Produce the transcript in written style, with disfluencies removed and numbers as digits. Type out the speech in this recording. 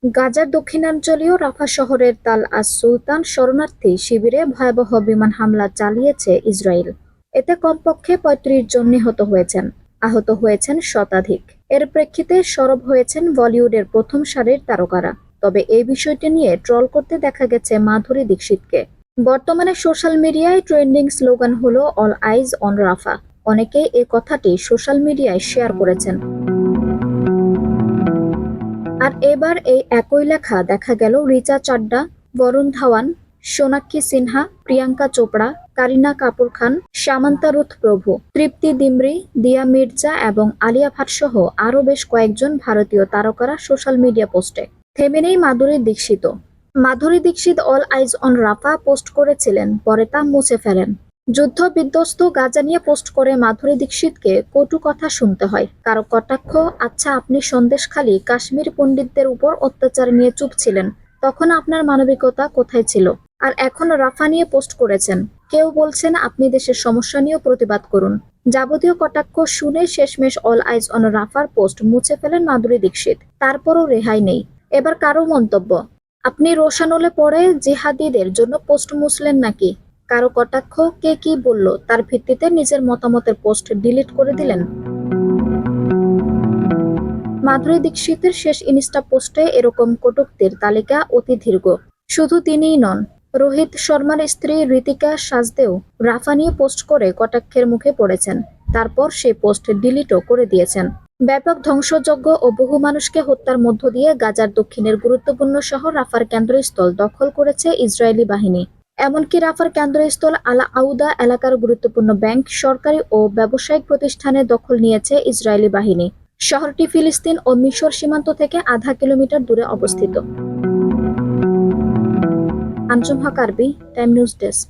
গাজার দক্ষিণাঞ্চলীয় রাফা শহরের তাল আস সুলতান শরণার্থী শিবিরে ভয়াবহ বিমান হামলা চালিয়েছে ইসরায়েল। এতে কমপক্ষে ৩৫ জন নিহত হয়েছেন, আহত হয়েছেন শতাধিক। এর প্রেক্ষিতে সরব হয়েছেন বলিউডের প্রথম সারির তারকারা। তবে এই বিষয়টি নিয়ে ট্রল করতে দেখা গেছে মাধুরী দীক্ষিতকে। বর্তমানে সোশ্যাল মিডিয়ায় ট্রেন্ডিং স্লোগান হলো অল আইজ অন রাফা। অনেকেই এই কথাটি সোশ্যাল মিডিয়ায় শেয়ার করেছেন। আর এবার এই একই লেখা দেখা গেল রিচা চাড্ডা, বরুণ ধাওয়ান, সোনাক্ষী সিনহা, প্রিয়াঙ্কা চোপড়া, কারিনা কাপুর খান, সামান্তা রুথ প্রভু, তৃপ্তি দিমরি, দিয়া মির্জা এবং আলিয়া ভাট সহ আরও বেশ কয়েকজন ভারতীয় তারকারা সোশ্যাল মিডিয়া পোস্টে। থেমে নেই Madhuri Dixit. Madhuri Dixit all eyes on Rafah post করেছিলেন, পরে তা মুছে ফেলেন। যুদ্ধ বিধ্বস্ত গাজা নিয়ে পোস্ট করে মাধুরী দীক্ষিতকে কটু কথা শুনতে হয়। কারো কটাক্ষ, আচ্ছা আপনি সন্দেশখালী কাশ্মীর পণ্ডিতদের উপর অত্যাচার নিয়ে চুপ ছিলেন, তখন আপনার মানবিকতা কোথায় ছিল? আর এখন রাফা নিয়ে পোস্ট করেছেন। কেউ বলছেন আপনি দেশের সমস্যা নিয়েও প্রতিবাদ করুন। যাবতীয় কটাক্ষ শুনে শেষমেশ অল আইজ অন রাফার পোস্ট মুছে ফেলেন মাধুরী দীক্ষিত। তারপরও রেহাই নেই। এবার কারো মন্তব্য, আপনি রোশানলে পড়ে জিহাদিদের জন্য পোস্ট মুছলেন নাকি? কারো কটাক্ষ, কে কি বলল তার ভিত্তিতে নিজের মতামতের পোস্ট ডিলিট করে দিলেন। মাধুরী দীক্ষিতের শেষ ইনস্টা পোস্টে এরকম কটূক্তির তালিকা অতি দীর্ঘ। শুধু তিনিই নন, রোহিত শর্মার স্ত্রী ঋতিকা সাজদেও রাফা নিয়ে পোস্ট করে কটাক্ষের মুখে পড়েছেন। তারপর সেই পোস্ট ডিলিটও করে দিয়েছেন। ব্যাপক ধ্বংসযজ্ঞ ও বহু মানুষকে হত্যার মধ্য দিয়ে গাজার দক্ষিণের গুরুত্বপূর্ণ শহর রাফার কেন্দ্রস্থল দখল করেছে ইসরায়েলি বাহিনী। এমনকি রাফার কেন্দ্রস্থল আলা আউদা এলাকার গুরুত্বপূর্ণ ব্যাংক, সরকারি ও ব্যবসায়িক প্রতিষ্ঠানে দখল নিয়েছে ইসরায়েলি বাহিনী। শহরটি ফিলিস্তিন ও মিশর সীমান্ত থেকে আধা কিলোমিটার দূরে অবস্থিত। আঞ্জুম হক আরবি, টাইম নিউজ ডেস্ক।